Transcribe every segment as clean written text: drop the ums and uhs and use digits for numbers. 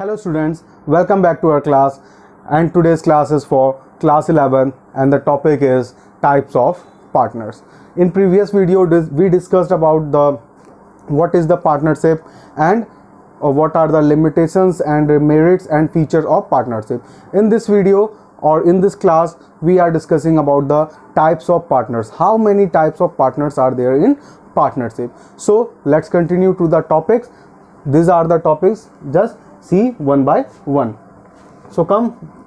Hello students, welcome back to our class, and today's class is for class 11 and the topic is types of partners. In previous video we discussed about what is the partnership and what are the limitations and merits and features of partnership. In this video or in this class we are discussing about the types of partners. How many types of partners are there in partnership? So let's continue to the topics. These are the topics, just see one by one. So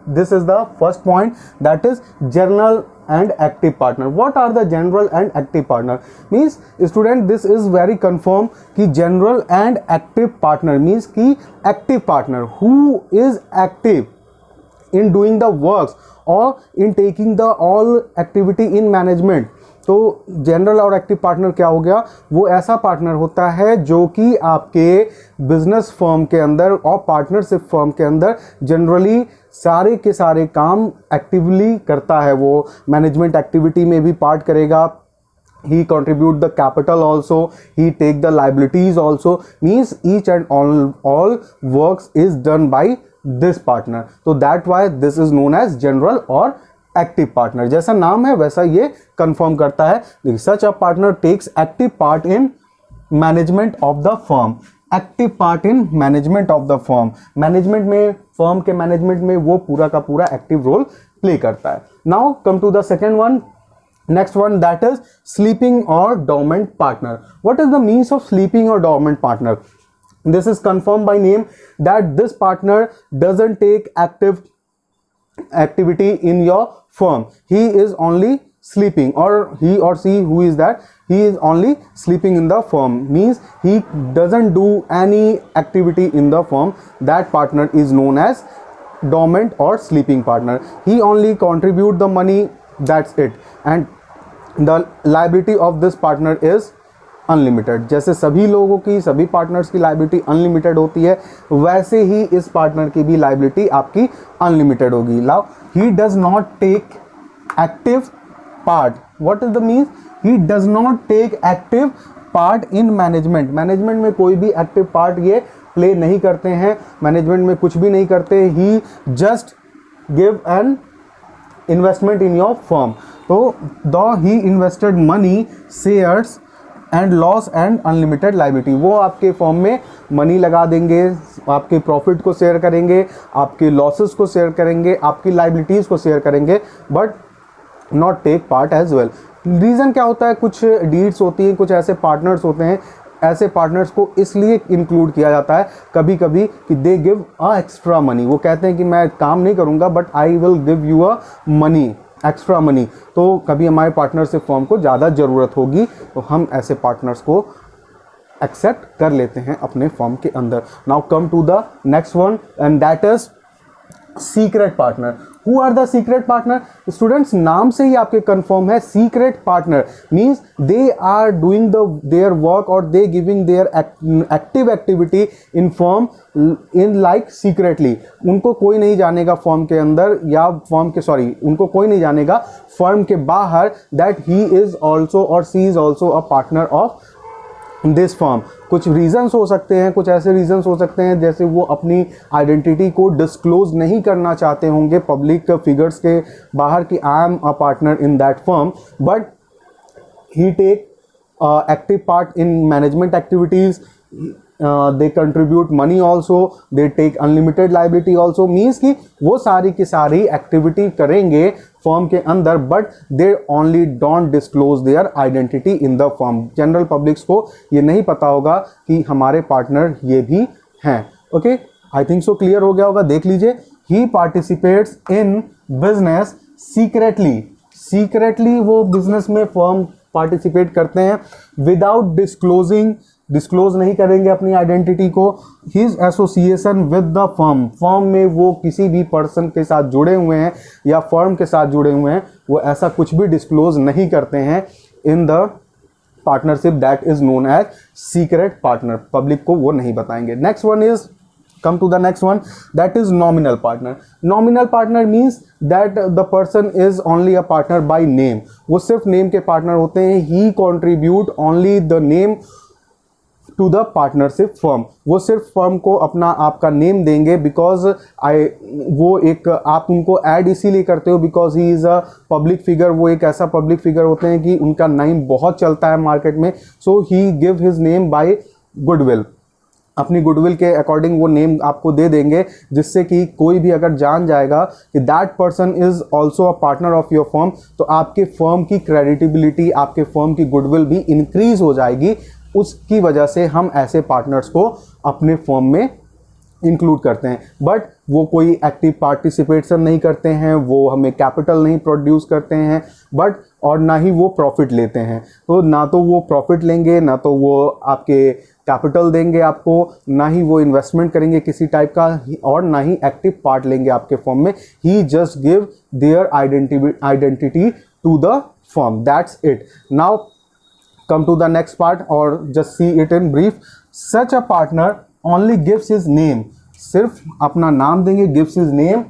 this is the first point, that is general and active partner. What are the general and active partner? Means student, this is very confirm कि general and active partner means कि active partner who is active in doing the works or in taking the all activity in management. तो general और active partner क्या हो गया? वो ऐसा partner होता है जो कि आपके बिजनेस फर्म के अंदर और पार्टनरशिप फर्म के अंदर जनरली सारे के सारे काम एक्टिवली करता है. वो मैनेजमेंट एक्टिविटी में भी पार्ट करेगा. He contribute the capital also, he take the liabilities also, means each and all works is done by this partner. So that why this is known as general और active partner. जैसा नाम है वैसा ये confirm करता है. Such a partner takes active part in management of the firm. Active part in management of the firm. Management में, firm के मैनेजमेंट में वो पूरा का पूरा एक्टिव रोल प्ले करता है. Now come to the second one. Next one, that is sleeping or dormant partner. What is the means of sleeping or dormant partner? This is confirmed by name that this partner doesn't take activity in your firm. He is only sleeping, or he or she, who is that? He is only sleeping in the firm. Means he doesn't do any activity in the firm. That partner is known as dormant or sleeping partner. He only contribute the money, that's it, and the liability of this partner is unlimited. जैसे सभी लोगों की, सभी partners की liability unlimited होती है, वैसे ही इस पार्टनर की भी लाइबिलिटी आपकी अनलिमिटेड होगी. Now he does not take active part. What is the means? He does not take active part in management. Management में कोई भी एक्टिव पार्ट ये प्ले नहीं करते हैं, मैनेजमेंट में कुछ भी नहीं करते. He just give an investment in your firm. तो the he invested money, shares and loss and unlimited liability. वो आपके फर्म में मनी लगा देंगे, आपके प्रॉफिट को शेयर करेंगे, आपके लॉसेस को शेयर करेंगे, आपकी लाइबिलिटीज़ को शेयर करेंगे, but not take part as well. Reason क्या होता है? कुछ डीड्स होती हैं, कुछ ऐसे पार्टनर्स होते हैं, ऐसे पार्टनर्स को इसलिए इंक्लूड किया जाता है कभी कभी कि they give a extra money. वो कहते हैं कि मैं काम नहीं करूँगा but I will give you a money, extra money. तो कभी हमारे पार्टनरशिप फर्म को ज़्यादा ज़रूरत होगी तो हम ऐसे पार्टनर्स को एक्सेप्ट कर लेते हैं अपने फर्म के अंदर. Now come to the next one, and that is secret partner. Who are the secret partner? Students, नाम से ही आपके कंफर्म है. Secret partner means they are doing their work और they giving their active activity in firm in like secretly. उनको कोई नहीं जानेगा फर्म के अंदर, या उनको कोई नहीं जानेगा फर्म के बाहर दैट ही इज ऑल्सो और she is also a partner of this firm. कुछ रीजंस हो सकते हैं, कुछ ऐसे रीजंस हो सकते हैं जैसे वो अपनी आइडेंटिटी को डिस्क्लोज नहीं करना चाहते होंगे पब्लिक फिगर्स के बाहर कि I am a partner in that firm, but he take active part in management activities. They contribute money also, they take unlimited liability also. Means कि वो सारी की सारी एक्टिविटी करेंगे फर्म के अंदर, but they only don't disclose their identity in the firm. General publics को ये नहीं पता होगा कि हमारे पार्टनर ये भी हैं. Okay, I think so clear हो गया होगा. देख लीजिए, he participates in business secretly. Secretly वो बिजनेस में फर्म पार्टिसिपेट करते हैं विदाउट डिस्क्लोजिंग. डिस्क्लोज नहीं करेंगे अपनी आइडेंटिटी को. His association with the firm. Firm में वो किसी भी पर्सन के साथ जुड़े हुए हैं या फर्म के साथ जुड़े हुए हैं, वो ऐसा कुछ भी डिस्क्लोज नहीं करते हैं in the partnership. That is known as secret partner. Public को वो नहीं बताएंगे. Next one is, come to the next one, that is nominal partner. Nominal partner means that the person is only a partner by name. वो सिर्फ name के partner होते हैं. he contribute only the name to the partnership firm. वो सिर्फ firm को अपना आपका नेम देंगे बिकॉज वो एक आप उनको ऐड इसीलिए करते हो because he is a public figure. वो एक ऐसा पब्लिक फिगर होते हैं कि उनका नेम बहुत चलता है मार्केट में, so he give his name by goodwill. अपनी गुडविल के अकॉर्डिंग वो नेम आपको दे देंगे, जिससे कि कोई भी अगर जान जाएगा कि that person is also a partner of your firm, तो आपके फर्म की क्रेडिटिबिलिटी, आपके फर्म की गुडविल भी इंक्रीज हो जाएगी। उसकी वजह से हम ऐसे पार्टनर्स को अपने फर्म में इंक्लूड करते हैं। बट वो कोई एक्टिव पार्टिसिपेशन नहीं करते हैं, वो हमें कैपिटल नहीं प्रोड्यूस करते हैं, बट और ना ही वो प्रॉफिट लेते हैं। तो ना तो वो प्रॉफिट लेंगे, ना तो वो आपके कैपिटल देंगे आपको, ना ही वो इन्वेस्टमेंट करेंगे किसी टाइप का, और ना ही एक्टिव पार्ट लेंगे आपके फर्म में। He just give their identity to the firm, that's it. Now come to the next part or just see it in brief. Such a partner only gives his name, सिर्फ अपना नाम देंगे, gives his name,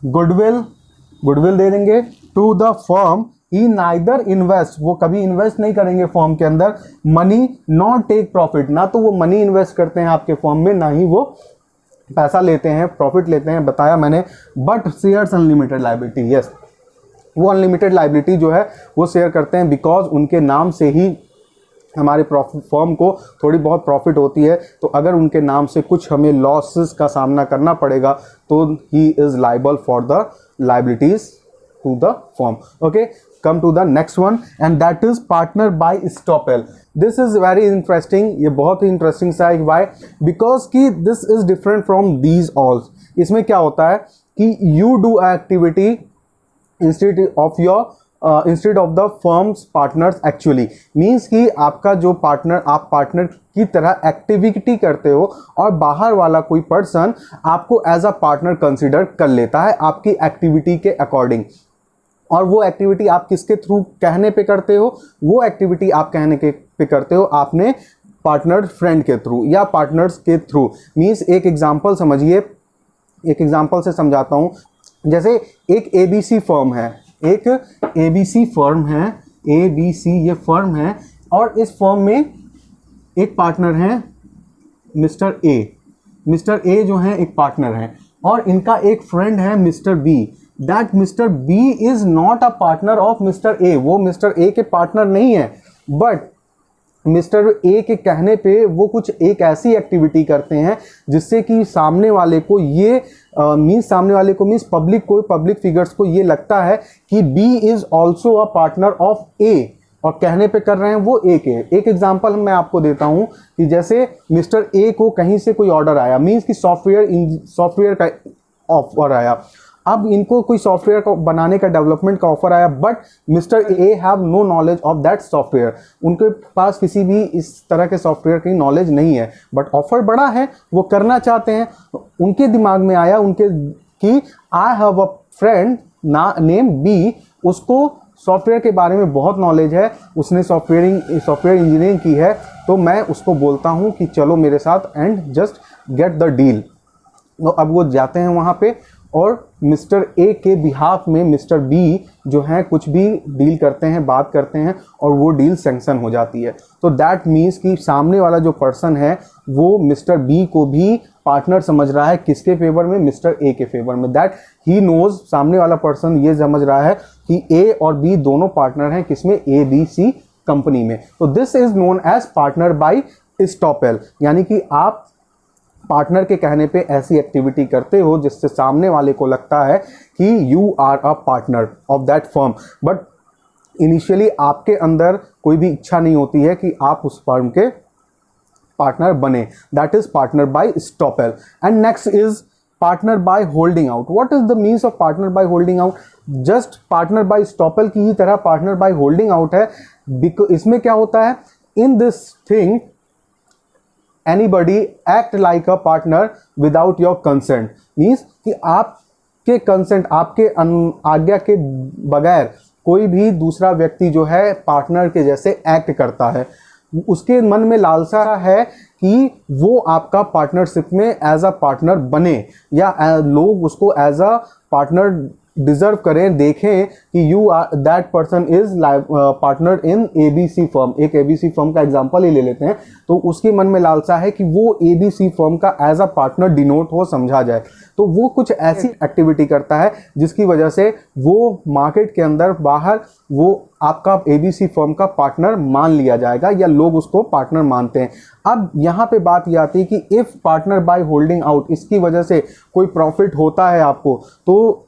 goodwill दे देंगे to the firm. He neither invest, वो कभी invest नहीं करेंगे firm के अंदर, मनी नॉट टेक प्रॉफिट, ना तो वो मनी इन्वेस्ट करते हैं आपके फर्म में, ना ही वो पैसा लेते हैं, प्रॉफिट लेते हैं, बताया मैंने। But shares unlimited liability, yes, वो अनलिमिटेड लायबिलिटी जो है वो शेयर करते हैं बिकॉज उनके नाम से ही हमारे फर्म को थोड़ी बहुत प्रॉफिट होती है। तो अगर उनके नाम से कुछ हमें लॉसेस का सामना करना पड़ेगा तो he is liable for the liabilities to the firm. Okay, come to the next one and that is partner by stopel. This is very interesting, ये बहुत ही इंटरेस्टिंग सा है। why? Because कि this is different from these all. इसमें क्या होता है कि you do activity instead of the firm's partners actually, means कि आपका जो पार्टनर, आप पार्टनर की तरह एक्टिविटी करते हो और बाहर वाला कोई पर्सन आपको एज अ पार्टनर कंसिडर कर लेता है आपकी एक्टिविटी के अकॉर्डिंग। और वो एक्टिविटी आप किसके थ्रू कहने पे करते हो? वो एक्टिविटी आप कहने के पे करते हो आपने पार्टनर फ्रेंड के थ्रू या पार्टनर्स के थ्रू। मीन्स एक एग्जांपल समझिए, एक एग्जांपल से समझाता हूँ। जैसे एक ABC फर्म है, एक ABC फर्म है, ABC ये फर्म है, और इस फर्म में एक पार्टनर है मिस्टर ए। मिस्टर ए जो है एक पार्टनर है और इनका एक फ्रेंड है mister B. That mister B is not a partner of mister A, वो मिस्टर ए के पार्टनर नहीं है, बट मिस्टर ए के कहने पे वो कुछ एक ऐसी एक्टिविटी करते हैं जिससे कि सामने वाले को ये मीन्स पब्लिक को, पब्लिक फिगर्स को ये लगता है कि B is also a partner of A, और कहने पे कर रहे हैं वो ए के। एक एग्जांपल मैं आपको देता हूं कि जैसे मिस्टर ए को कहीं से कोई ऑर्डर आया, मीन्स कि सॉफ्टवेयर का ऑफर आया। अब इनको कोई सॉफ्टवेयर को बनाने का, डेवलपमेंट का ऑफर आया, but mister A have no knowledge of that software. उनके पास किसी भी इस तरह के सॉफ्टवेयर की नॉलेज नहीं है, बट ऑफर बड़ा है, वो करना चाहते हैं। उनके दिमाग में आया उनके कि I have a friend name B, उसको सॉफ्टवेयर के बारे में बहुत नॉलेज है, उसने सॉफ्टवेयर इंजीनियरिंग की है, तो मैं उसको बोलता हूँ कि चलो मेरे साथ and just get the deal. तो अब वो जाते हैं वहाँ पे और मिस्टर ए के बिहाफ में मिस्टर बी जो है कुछ भी डील करते हैं, बात करते हैं, और वो डील सैंक्शन हो जाती है। तो दैट मीन्स कि सामने वाला जो पर्सन है वो मिस्टर बी को भी पार्टनर समझ रहा है, किसके फेवर में? मिस्टर ए के फेवर में। दैट ही नोज, सामने वाला पर्सन ये समझ रहा है कि ए और बी दोनों पार्टनर हैं, किसमें? ABC कंपनी में। तो this is known as partner by estoppel, यानी कि आप पार्टनर के कहने पे ऐसी एक्टिविटी करते हो जिससे सामने वाले को लगता है कि you are a partner of that firm, but initially आपके अंदर कोई भी इच्छा नहीं होती है कि आप उस फर्म के पार्टनर बने। That is partner by estoppel. And next is partner by holding out. What is the means of partner by holding out? Just partner by estoppel की ही तरह पार्टनर बाय होल्डिंग आउट है। इसमें क्या होता है? In this thing anybody act like a partner without your consent, means कि आपके consent, आपके आज्ञा के बगैर कोई भी दूसरा व्यक्ति जो है पार्टनर के जैसे एक्ट करता है। उसके मन में लालसा है कि वो आपका पार्टनरशिप में एज अ पार्टनर बने, या लोग उसको एज अ पार्टनर डिजर्व करें, देखें कि you are that person is partner in ABC firm, एक एबीसी फर्म का एग्जांपल ही ले लेते हैं, तो उसके मन में लालसा है कि वो एबीसी फर्म का एज अ पार्टनर डिनोट हो, समझा जाए, तो वो कुछ ऐसी एक्टिविटी करता है जिसकी वजह से वो मार्केट के अंदर बाहर वो आपका एबीसी फर्म का पार्टनर मान लिया जाएगा या लोग उसको पार्टनर मानते हैं। अब यहाँ पे बात ये आती है कि if partner by holding out, इसकी वजह से कोई प्रॉफिट होता है आपको, तो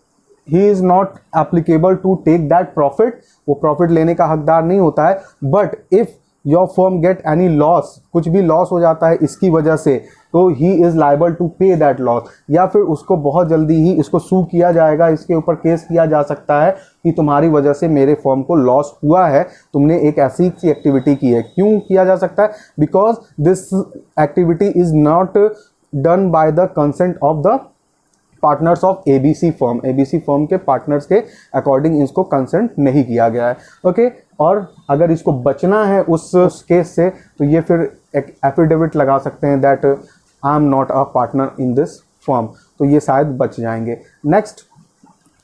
he is not applicable to take that profit, वो प्रॉफिट लेने का हकदार नहीं होता है। But if your firm get any loss, कुछ भी लॉस हो जाता है इसकी वजह से, तो ही इज लायबल टू पे दैट लॉस, या फिर उसको बहुत जल्दी ही इसको सू किया जाएगा, इसके ऊपर केस किया जा सकता है कि तुम्हारी वजह से मेरे फर्म को लॉस हुआ है, तुमने एक ऐसी एक्टिविटी की है। क्यों किया जा सकता है? Because this activity is not done by the consent of the partners of ABC firm, ABC firm के पार्टनर्स के अकॉर्डिंग इसको कंसेंट नहीं किया गया है। ओके, और अगर इसको बचना है उस केस से, तो ये फिर एक एफिडेविट लगा सकते हैं that I am not a partner in this firm, तो ये शायद बच जाएंगे। Next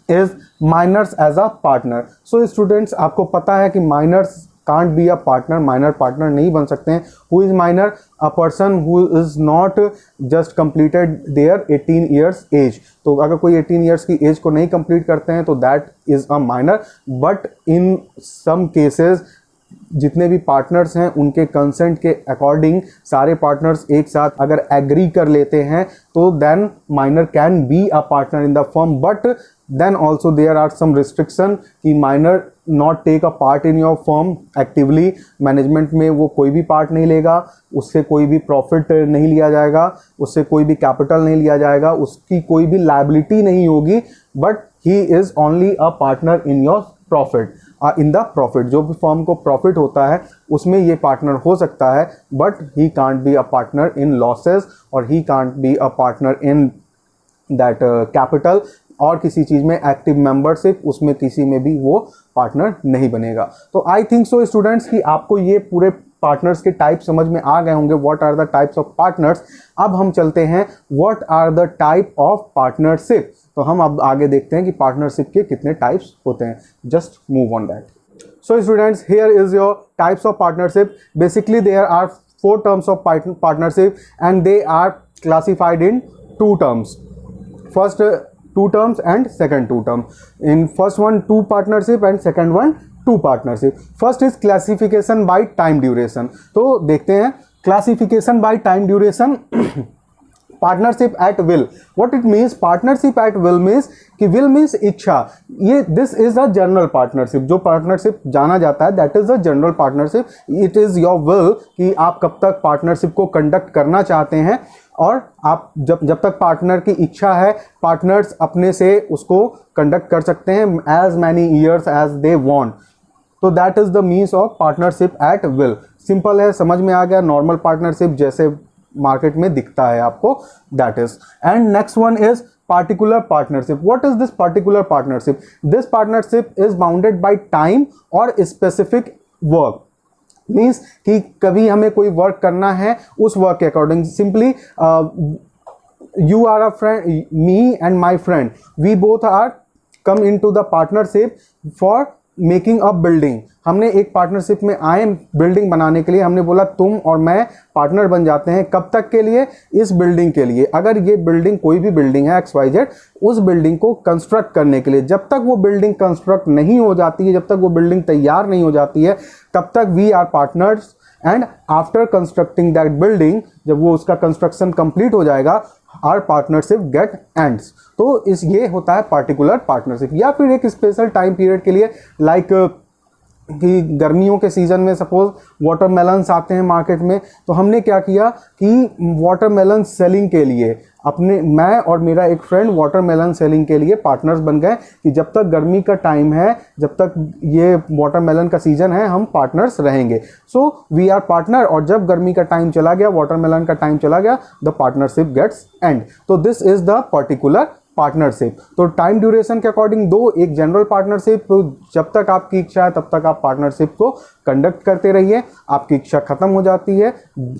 is minors as a partner. So students, आपको पता है कि minors can't be a partner, minor partner नहीं बन सकते हैं। Who is minor? A person who is not just completed their 18 years age. तो अगर कोई 18 ईयर्स की एज को नहीं कंप्लीट करते हैं तो that is a minor. But in some cases जितने भी पार्टनर्स हैं उनके कंसेंट के अकॉर्डिंग सारे पार्टनर्स एक साथ अगर एग्री कर लेते हैं तो then minor can be a partner in the firm. But then also there are some restriction कि minor not take a part in your firm actively, management में वो कोई भी पार्ट नहीं लेगा, उससे कोई भी प्रॉफिट नहीं लिया जाएगा, उससे कोई भी कैपिटल नहीं लिया जाएगा, उसकी कोई भी लायबिलिटी नहीं होगी, but he is only a partner in your profit, in the profit. जो भी फर्म को प्रॉफिट होता है उसमें ये पार्टनर हो सकता है, but he can't be a partner in losses और he can't be a partner in that capital और किसी चीज़ में एक्टिव मेंबरशिप, उसमें किसी में भी वो पार्टनर नहीं बनेगा। तो आई थिंक सो स्टूडेंट्स कि आपको ये पूरे पार्टनर्स के टाइप समझ में आ गए होंगे, what are the types of partners. अब हम चलते हैं what are the type of partnership. तो हम अब आगे देखते हैं कि पार्टनरशिप के कितने टाइप्स होते हैं। Just move on that. So students, here is your types of partnership. Basically there are 4 terms of partnership and they are classified in 2 terms. First 2 terms and second 2 term. In first one 2 partnership and second one 2 partnership. First is classification by time duration. तो देखते हैं classification by time duration. Partnership at will, what it means? Partnership at will means कि will means इच्छा, ये this is a general partnership. जो partnership जाना जाता है that is a general partnership. It is your will कि आप कब तक पार्टनरशिप को कंडक्ट करना चाहते हैं, और आप जब तक पार्टनर की इच्छा है पार्टनर्स अपने से उसको कंडक्ट कर सकते हैं as many years as they want. तो that is the means of partnership at will. Simple है, समझ में आ गया। नॉर्मल पार्टनरशिप जैसे मार्केट में दिखता है आपको, that is. And next one is particular partnership. What is this particular partnership? This partnership is bounded by time और स्पेसिफिक वर्क। मीन्स कि कभी हमें कोई वर्क करना है, उस वर्क के according simply you are a friend, me and my friend, we both are come in to the partnership for making a building. हमने एक पार्टनरशिप में आए बिल्डिंग बनाने के लिए, हमने बोला तुम और मैं पार्टनर बन जाते हैं। कब तक के लिए? इस बिल्डिंग के लिए। अगर ये बिल्डिंग कोई भी बिल्डिंग है XYZ, उस बिल्डिंग को कंस्ट्रक्ट करने के लिए, जब तक वो बिल्डिंग कंस्ट्रक्ट नहीं हो जाती है, जब तक वो बिल्डिंग तैयार नहीं हो जाती है, तब तक we are partners. And after constructing that building, जब वो उसका कंस्ट्रक्शन कंप्लीट हो जाएगा, आर पार्टनरशिप गेट एंड्स। तो इस ये होता है पार्टिकुलर पार्टनरशिप। या फिर एक स्पेशल टाइम पीरियड के लिए, लाइक कि गर्मियों के सीज़न में सपोज वाटरमेलन्स आते हैं मार्केट में, तो हमने क्या किया कि वाटरमेलन सेलिंग के लिए मैं और मेरा एक फ्रेंड वाटरमेलन सेलिंग के लिए पार्टनर्स बन गए कि जब तक गर्मी का टाइम है, जब तक ये वाटरमेलन का सीजन है, हम पार्टनर्स रहेंगे। So we are partner. और जब गर्मी का टाइम चला गया, वाटरमेलन का टाइम चला गया, द पार्टनरशिप गेट्स एंड। तो this is the particular partnership. तो टाइम ड्यूरेशन के अकॉर्डिंग दो, एक जनरल पार्टनरशिप, जब तक आपकी इच्छा है तब तक आप पार्टनरशिप को कंडक्ट करते रहिए, आपकी इच्छा खत्म हो जाती है,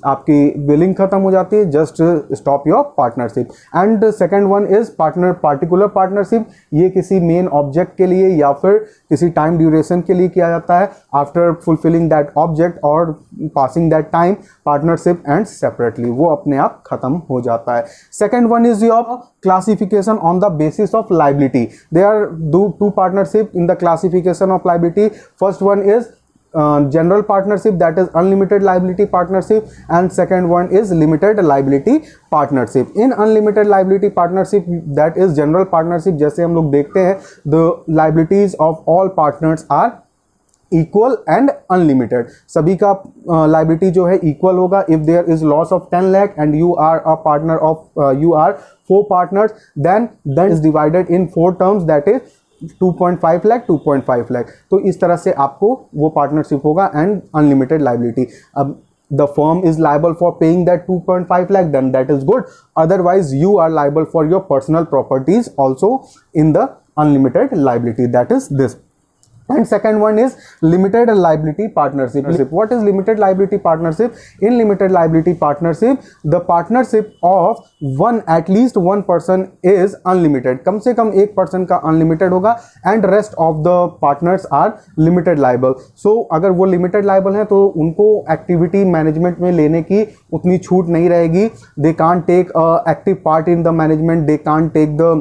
आपकी विलिंग खत्म हो जाती है, just stop your partnership. And second one is particular partnership, ये किसी मेन ऑब्जेक्ट के लिए या फिर किसी टाइम ड्यूरेशन के लिए किया जाता है। आफ्टर फुलफिलिंग दैट ऑब्जेक्ट और passing that time, partnership and separately, वो अपने आप खत्म हो जाता है। Second one is your classification on the basis of liability. There are two partnership in the classification of liability. First one is general partnership, that is unlimited liability partnership, and second one is limited liability partnership. In unlimited liability partnership, that is general partnership, जैसे हम लोग देखते हैं, the liabilities of all partners are equal and unlimited. सभी का liability जो है equal होगा। If there is loss of 10 lakh and you are a partner of you are 4 partners, then is divided in 4 terms, that is 2.5 lakh 2.5 lakh. तो इस तरह से आपको वो पार्टनरशिप होगा एंड अनलिमिटेड लाइबिलिटी। अब the firm is liable for paying that 2.5 lakh, then that is good. Otherwise you are liable for your personal properties also in the unlimited liability, that is this. And second one is limited liability partnership. What is limited liability partnership? In limited liability partnership, the partnership of at least one person is unlimited. कम से कम एक person का unlimited होगा and rest of the partners are limited liable. So अगर वो limited liable हैं तो उनको activity management में लेने की उतनी छूट नहीं रहेगी. They can't take active part in the management. They can't take the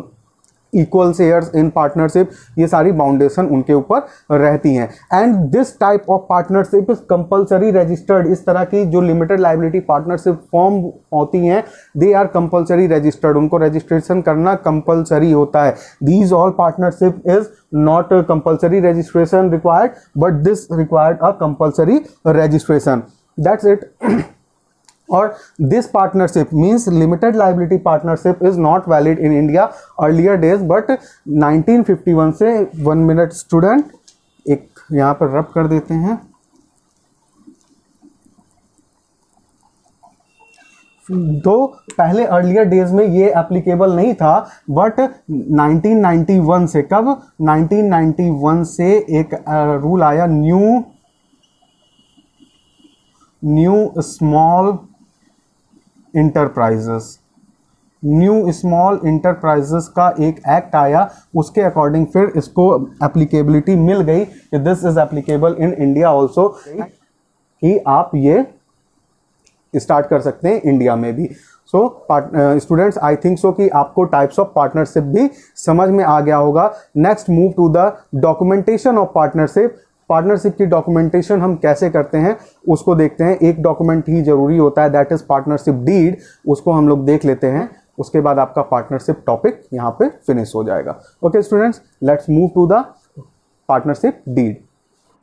equal shares in partnership. ये सारी बाउंडेशन उनके ऊपर रहती हैं. And this type of partnership is compulsory registered. इस तरह की जो लिमिटेड लाइबिलिटी पार्टनरशिप फॉर्म होती हैं, दे आर कंपल्सरी रजिस्टर्ड. उनको रजिस्ट्रेशन करना कंपल्सरी होता है. These all partnership is not compulsory registration required, but this required a compulsory registration. That's it. Or this partnership means limited liability partnership is not valid in India earlier days, but 1951 से 1 minute student एक यहाँ पर रब कर देते हैं. तो पहले अर्लियर डेज में ये एप्लीकेबल नहीं था, बट 1991 से, कब 1991 से एक रूल आया, new small enterprises. New small enterprises का एक एक्ट आया, उसके अकॉर्डिंग फिर इसको एप्लीकेबिलिटी मिल गई कि this is applicable in India also, कि आप ये स्टार्ट कर सकते हैं इंडिया में भी. सो स्टूडेंट्स, आई थिंक सो कि आपको टाइप्स ऑफ पार्टनरशिप भी समझ में आ गया होगा. Next move to the documentation of partnership. Partnership की डॉक्यूमेंटेशन हम कैसे करते हैं उसको देखते हैं. एक डॉक्यूमेंट ही जरूरी होता है, दैट इज पार्टनरशिप डीड. उसको हम लोग देख लेते हैं, उसके बाद आपका पार्टनरशिप टॉपिक यहाँ पे फिनिश हो जाएगा. Okay students, let's move to the partnership deed.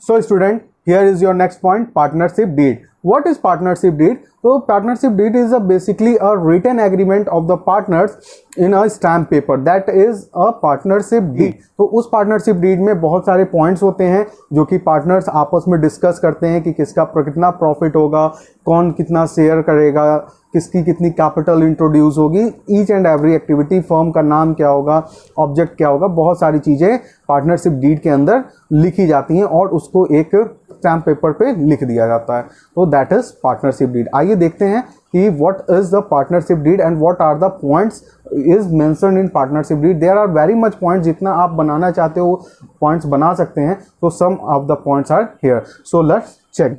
So student, here is your next point, partnership deed. What is partnership deed? So partnership deed is basically a written agreement of the partners in a stamp paper. That is a partnership deed. तो उस partnership deed में बहुत सारे points होते हैं जो कि partners आपस में discuss करते हैं कि किसका कितना profit होगा, कौन कितना share करेगा, किसकी कितनी कैपिटल इंट्रोड्यूस होगी, each and every activity, firm का नाम क्या होगा, ऑब्जेक्ट क्या होगा, बहुत सारी चीज़ें पार्टनरशिप डीड के अंदर लिखी जाती हैं और उसको एक स्टैम्प पेपर पे लिख दिया जाता है. तो दैट इज पार्टनरशिप डीड. आइए देखते हैं कि what is the partnership deed and what are the points is mentioned in partnership deed. There are very much points, जितना आप बनाना चाहते हो पॉइंट्स बना सकते हैं. तो some of the points are here. So let's check.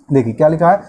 देखिए क्या लिखा है,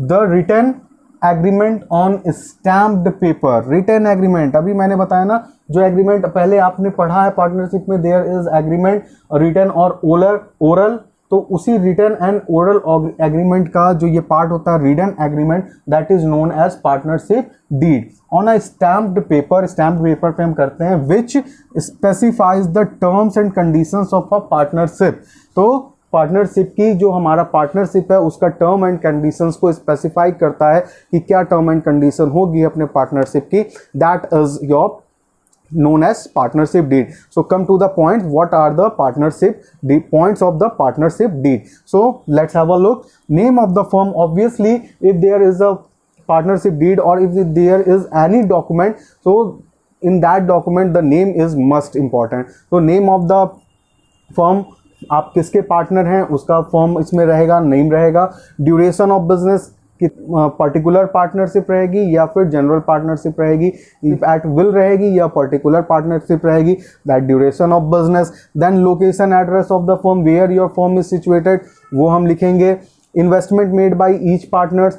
the written agreement on stamped paper. Written agreement, अभी मैंने बताया ना, जो एग्रीमेंट पहले आपने पढ़ा है पार्टनरशिप में, देयर इज एग्रीमेंट रिटन और ओरल. तो उसी रिटन एंड ओरल एग्रीमेंट का जो ये पार्ट होता है, written agreement, that is known as partnership deed. On a stamped paper, stamped paper पे हम करते हैं, which specifies the terms and conditions of a partnership. तो पार्टनरशिप की जो हमारा पार्टनरशिप है उसका टर्म एंड कंडीशंस को स्पेसिफाई करता है कि क्या टर्म एंड कंडीशन होगी अपने पार्टनरशिप की. That is your known as partnership deed. So come to the point, what are the partnership points of the partnership deed. So let's have a look. Name of the firm, obviously if there is a partnership deed or if there is any document, so in that document the name is must important. तो name of the firm, आप किसके partner हैं उसका firm इसमें रहेगा, name रहेगा. Duration of business, particular partnership रहेगी या फिर जनरल पार्टनरशिप रहेगी, एट विल रहेगी या पर्टिकुलर पार्टनरशिप रहेगी, that duration of business. Then location address of the firm, where your firm is situated, वो हम लिखेंगे. Investment made by each partners,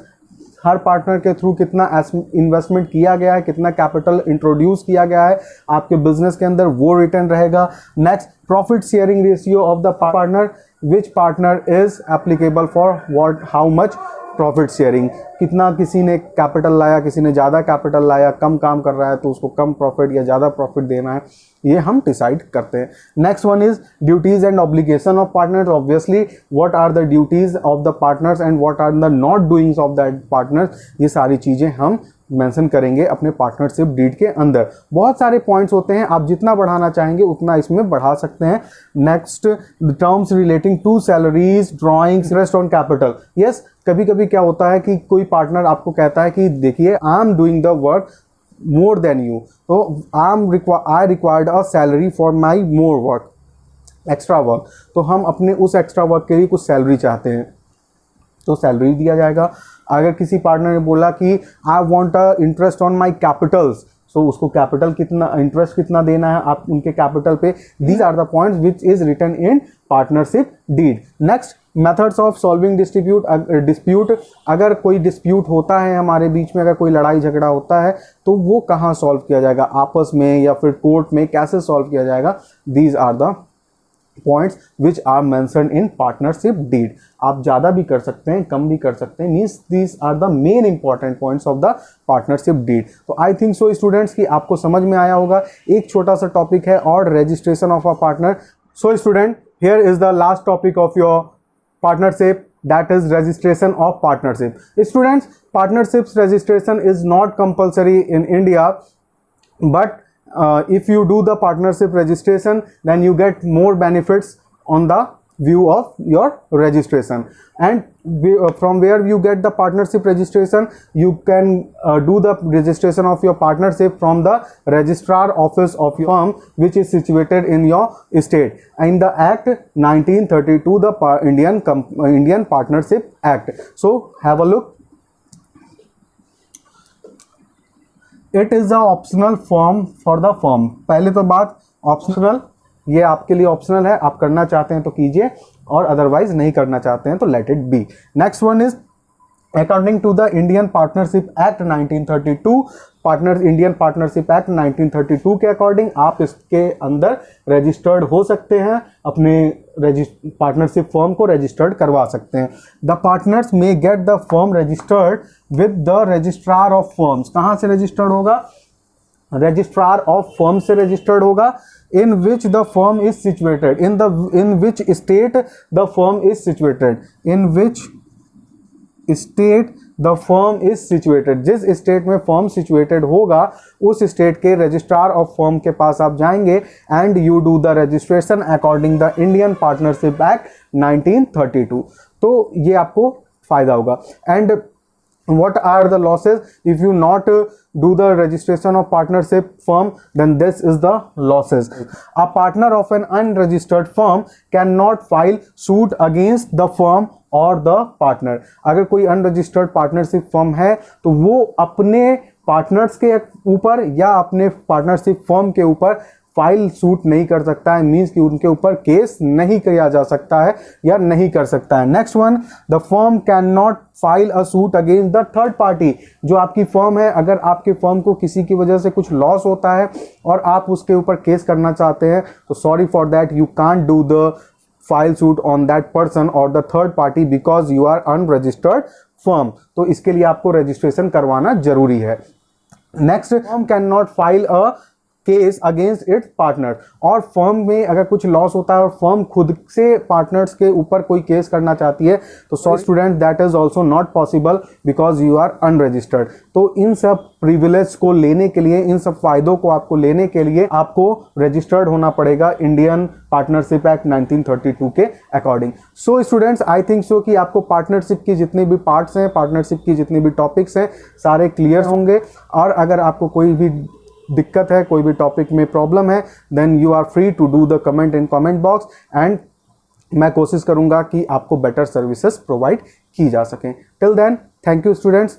हर पार्टनर के थ्रू कितना इन्वेस्टमेंट किया गया है, कितना कैपिटल इंट्रोड्यूस किया गया है आपके बिजनेस के अंदर, वो रिटर्न रहेगा. Next, profit sharing ratio of the partner, which partner is applicable for what, how much profit sharing, कितना किसी ने कैपिटल लाया, किसी ने ज़्यादा कैपिटल लाया, कम काम कर रहा है तो उसको कम प्रॉफिट या ज़्यादा प्रॉफिट देना है, ये हम डिसाइड करते हैं. Next one is duties and obligation of partners. Obviously what are the duties of the partners and what are the not doings of that partners, ये सारी चीज़ें हम मेंशन करेंगे अपने पार्टनरशिप डीड के अंदर. बहुत सारे पॉइंट्स होते हैं, आप जितना बढ़ाना चाहेंगे उतना इसमें बढ़ा सकते हैं. Next, terms relating to salaries, drawings, interest on capital. Yes, कभी कभी क्या होता है कि कोई पार्टनर आपको कहता है कि देखिए I am doing the work more than you, तो I required a salary for my more work, extra work, तो हम अपने उस एक्स्ट्रा वर्क के लिए कुछ सैलरी चाहते हैं तो सैलरी दिया जाएगा. अगर किसी पार्टनर ने बोला कि I want a interest on my capitals, so उसको कैपिटल कितना, इंटरेस्ट कितना देना है आप उनके कैपिटल पे. These are the points which is written in partnership deed. Next, methods of solving dispute. अगर कोई डिस्प्यूट होता है हमारे बीच में, अगर कोई लड़ाई झगड़ा होता है तो वो कहाँ सॉल्व किया जाएगा, आपस में या फिर कोर्ट में, कैसे सॉल्व किया जाएगा. These are the points which are mentioned in partnership deed. आप ज़्यादा भी कर सकते हैं, कम भी कर सकते हैं, means these are the main important points of the partnership deed. तो आई थिंक सो स्टूडेंट्स कि आपको समझ में आया होगा. एक छोटा सा टॉपिक है और registration of a partner. So student, here is the last topic of your partnership, that is registration of partnership. Students, partnerships registration is not compulsory in India, but if you do the partnership registration then you get more benefits on the view of your registration. And from where you get the partnership registration, you can do the registration of your partnership from the registrar office of your firm which is situated in your state. In the Act 1932, the Indian Partnership Act. So have a look. It is a optional form for the firm. पहले तो बात optional, ये आपके लिए optional है, आप करना चाहते हैं तो कीजिए और अदरवाइज नहीं करना चाहते हैं तो let it be. Next one is according to the Indian partnership act 1932. Indian partnership act 1932 के अकॉर्डिंग आप इसके अंदर रजिस्टर्ड हो सकते हैं, अपने पार्टनरशिप फर्म को रजिस्टर्ड करवा सकते हैं. The partners may get the firm registered with the registrar of firms. कहाँ से रजिस्टर्ड होगा, रजिस्ट्रार ऑफ फर्म से रजिस्टर्ड होगा. in which the firm is situated, in which state the firm is situated, in which state the firm is situated. जिस state में firm situated होगा उस state के रजिस्ट्रार ऑफ फर्म के पास आप जाएंगे and you do the registration according the Indian partnership act 1932. तो ये आपको फायदा होगा. And what are the losses if you not do the registration of partnership firm, then this is the losses. A partner of an unregistered firm cannot file suit against the firm or the partner. अगर कोई unregistered partnership firm है तो वो अपने partners के ऊपर या अपने पार्टनरशिप फर्म के ऊपर फाइल सूट नहीं कर सकता है, मीन्स कि उनके ऊपर केस नहीं किया जा सकता है या नहीं कर सकता है. Next one, the firm can not file a suit against the third party. जो आपकी फर्म है, अगर आपके फर्म को किसी की वजह से कुछ लॉस होता है और आप उसके ऊपर केस करना चाहते हैं तो sorry for that, you can't do the file suit on that person और the third party because you are unregistered firm. तो इसके लिए आपको रजिस्ट्रेशन करवाना जरूरी है. Next, firm can not file a case against its partner. और firm में अगर कुछ लॉस होता है और फर्म खुद से पार्टनर्स के ऊपर कोई केस करना चाहती है तो sorry student, that is also not possible because you are unregistered. तो इन सब प्रिविलेज को लेने के लिए, इन सब फायदों को आपको लेने के लिए आपको रजिस्टर्ड होना पड़ेगा इंडियन पार्टनरशिप एक्ट 1932 के अकॉर्डिंग. सो स्टूडेंट्स, आई थिंक सो कि आपको पार्टनरशिप की जितने भी पार्ट्स हैं, पार्टनरशिप की जितने भी टॉपिक्स हैं, सारे क्लियर होंगे. और अगर आपको कोई भी दिक्कत है, कोई भी टॉपिक में प्रॉब्लम है, then you are free to do the comment in comment box and मैं कोशिश करूंगा कि आपको बेटर सर्विसेज प्रोवाइड की जा सकें। Till then, thank you students.